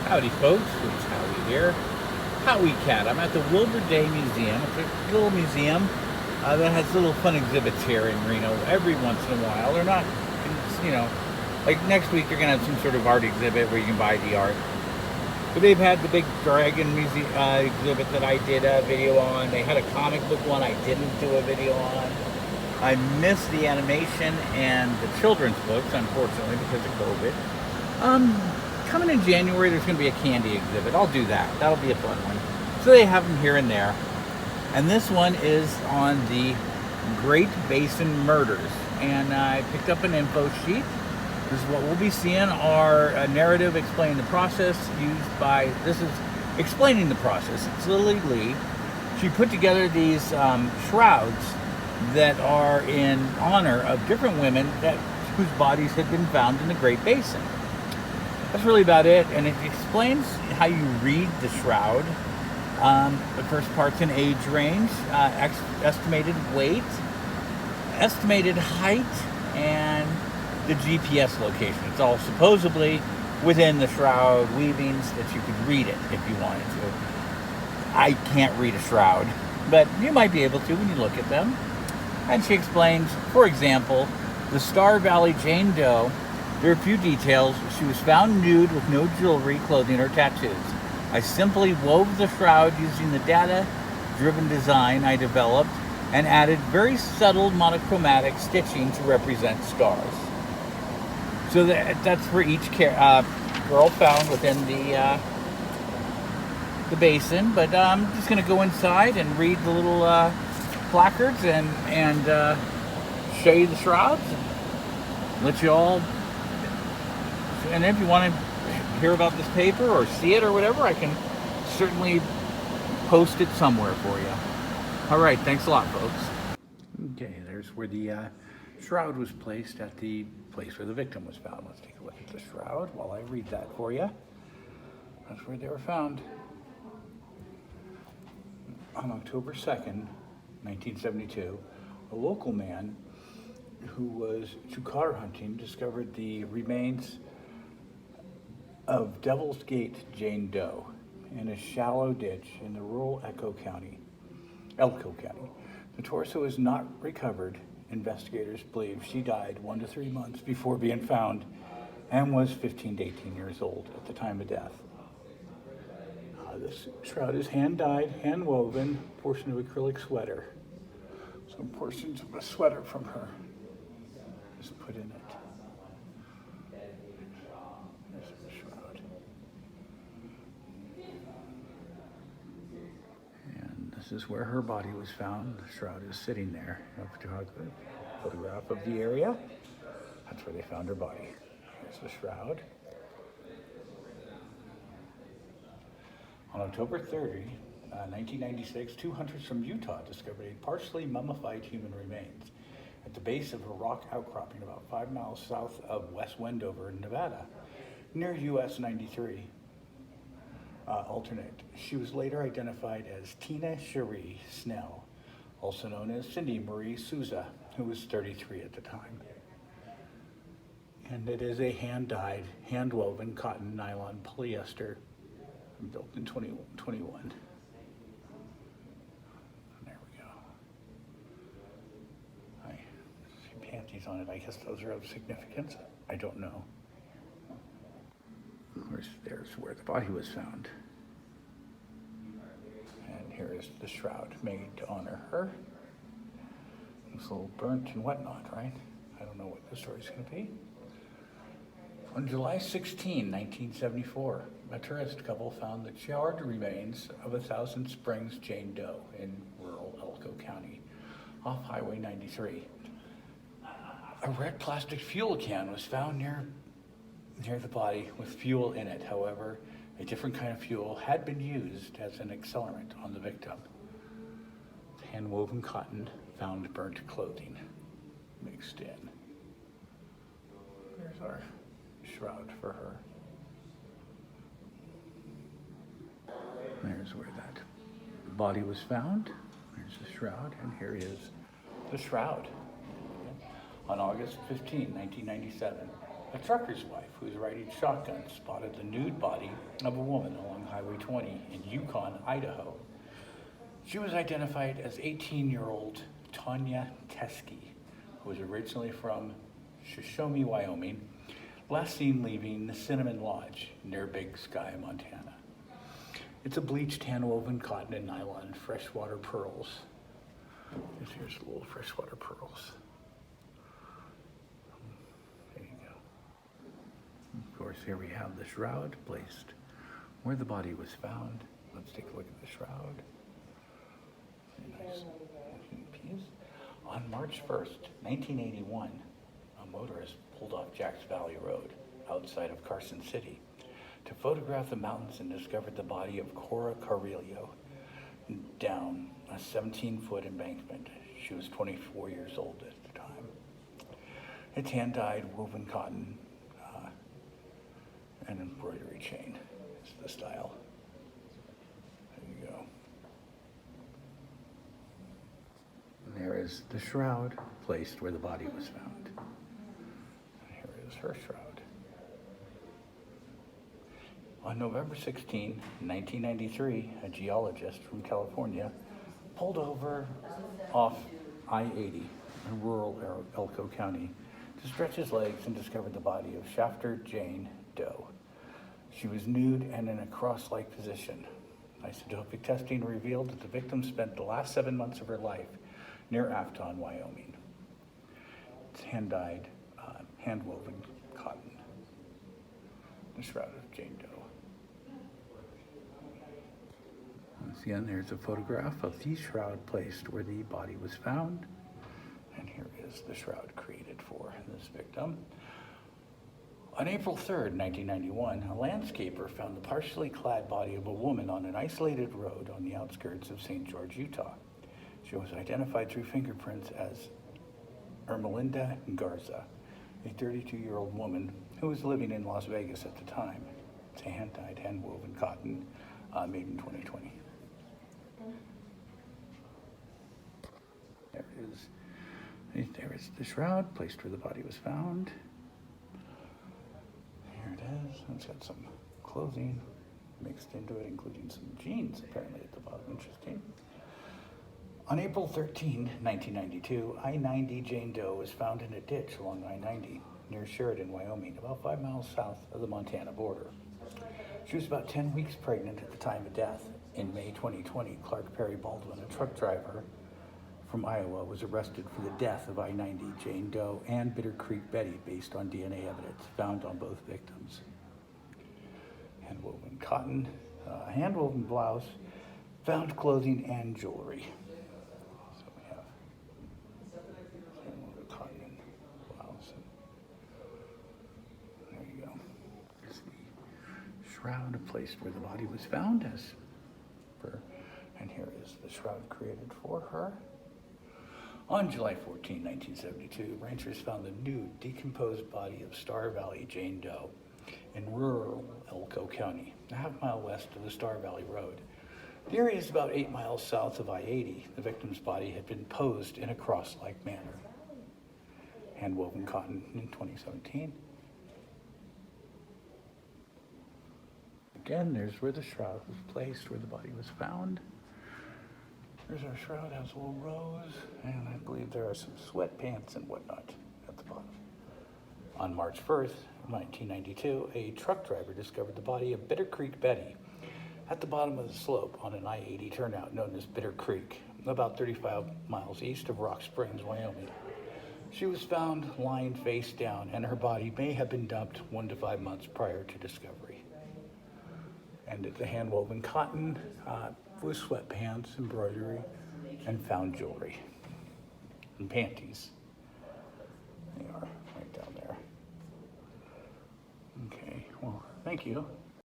Howdy folks, it's Howie here. Howie Cat. I'm at the Wilbur Day Museum. It's a little museum that has little fun exhibits here in Reno every once in a while. They're not, you know, like next week they're going to have some sort of art exhibit where you can buy the art. But they've had the big dragon exhibit that I did a video on. They had a comic book one I didn't do a video on. I missed the animation and the children's books, unfortunately, because of COVID. Coming in January, there's going to be a candy exhibit. I'll do that. That'll be a fun one. So they have them here and there. And this one is on the Great Basin murders. And I picked up an info sheet. This is what we'll be seeing. Our narrative explaining the process used by, this is explaining the process. It's Lily Lee. She put together these shrouds that are in honor of different women whose bodies had been found in the Great Basin. That's really about it, and it explains how you read the shroud. The first part's an age range, estimated weight, estimated height, and the GPS location. It's all supposedly within the shroud weavings that you could read it if you wanted to. I can't read a shroud, but you might be able to when you look at them. And she explains, for example, the Star Valley Jane Doe. There are a few details. She was found nude with no jewelry, clothing, or tattoos. I simply wove the shroud using the data-driven design I developed and added very subtle monochromatic stitching to represent stars. So that's for each girl found within the basin. But I'm just going to go inside and read the little placards and show you the shrouds and let you all. And if you want to hear about this paper or see it or whatever, I can certainly post it somewhere for you. All right, thanks a lot, folks. Okay, there's where the shroud was placed at the place where the victim was found. Let's take a look at the shroud while I read that for you. That's where they were found. On October 2nd, 1972, a local man who was chukar hunting discovered the remains of Devil's Gate Jane Doe in a shallow ditch in the rural Elko County. The torso is not recovered. Investigators believe she died 1 to 3 months before being found and was 15 to 18 years old at the time of death. This shroud is hand-dyed, hand-woven, portion of acrylic sweater. Some portions of a sweater from her is put in it. This is where her body was found. The shroud is sitting there. A photograph of the area. That's where they found her body. Here's the shroud. On October 30, 1996, 2 hunters from Utah discovered a partially mummified human remains at the base of a rock outcropping about 5 miles south of West Wendover, Nevada, near US 93. Alternate. She was later identified as Tina Cherie Snell, also known as Cindy Marie Souza, who was 33 at the time. And it is a hand-dyed, hand-woven cotton nylon polyester built in 2021. There we go. I see panties on it. I guess those are of significance. I don't know. Of course, there's where the body was found. And here is the shroud made to honor her. It's a little burnt and whatnot, right? I don't know what the story's going to be. On July 16, 1974, a tourist couple found the charred remains of a Thousand Springs Jane Doe in rural Elko County, off Highway 93. A red plastic fuel can was found near the body with fuel in it. However, a different kind of fuel had been used as an accelerant on the victim. Hand-woven cotton found burnt clothing mixed in. There's our shroud for her. There's where that body was found. There's the shroud, and here is the shroud. On August 15, 1997, A trucker's wife who was riding shotgun spotted the nude body of a woman along Highway 20 in Yukon, Idaho. She was identified as 18-year-old Tanya Teskey, who was originally from Shoshone, Wyoming, last seen leaving the Cinnamon Lodge near Big Sky, Montana. It's a bleached hand-woven cotton and nylon freshwater pearls. Here's little freshwater pearls. There you go. Of course, here we have the shroud placed where the body was found. Let's take a look at the shroud. Very nice piece. On March 1st, 1981, a motorist pulled off Jacks Valley Road outside of Carson City to photograph the mountains and discovered the body of Cora Carrillo down a 17-foot embankment. She was 24 years old at the time. It's hand-dyed woven cotton and embroidery chain. It's the style. There you go. And there is the shroud placed where the body was found. And here is her shroud. On November 16, 1993, a geologist from California pulled over off I-80 in rural Elko County to stretch his legs and discovered the body of Shafter Jane Doe. She was nude and in a cross-like position. Isotopic testing revealed that the victim spent the last 7 months of her life near Afton, Wyoming. It's hand-dyed, hand-woven cotton. The shroud of Jane Doe. Once again, there's a photograph of the shroud placed where the body was found. And here is the shroud created for this victim. On April 3rd, 1991, a landscaper found the partially clad body of a woman on an isolated road on the outskirts of St. George, Utah. She was identified through fingerprints as Ermelinda Garza, a 32-year-old woman who was living in Las Vegas at the time. It's a hand-dyed, hand-woven cotton made in 2020. There is the shroud placed where the body was found. Here it is. It's got some clothing mixed into it, including some jeans apparently at the bottom. Interesting. On April 13, 1992, I-90 Jane Doe was found in a ditch along I-90 near Sheridan, Wyoming, about 5 miles south of the Montana border. She was about 10 weeks pregnant at the time of death. In May 2020, Clark Perry Baldwin, a truck driver from Iowa, was arrested for the death of I-90 Jane Doe and Bitter Creek Betty based on DNA evidence found on both victims. Hand-woven cotton, hand-woven blouse, found clothing and jewelry. So we have hand-woven cotton and blouse. And there you go. Here's the shroud placed where the body was found and here is the shroud created for her. On July 14, 1972, ranchers found the nude, decomposed body of Star Valley Jane Doe in rural Elko County, a half-mile west of the Star Valley Road. The area is about 8 miles south of I-80. The victim's body had been posed in a cross-like manner. Hand-woven cotton in 2017. Again, there's where the shroud was placed, where the body was found. There's our shroud, has a little rose, and I believe there are some sweatpants and whatnot at the bottom. On March 1st, 1992, a truck driver discovered the body of Bitter Creek Betty at the bottom of the slope on an I-80 turnout known as Bitter Creek, about 35 miles east of Rock Springs, Wyoming. She was found lying face down, and her body may have been dumped 1 to 5 months prior to discovery. And the hand-woven cotton with sweatpants, embroidery, and found jewelry and panties. They are right down there. Okay, well, thank you.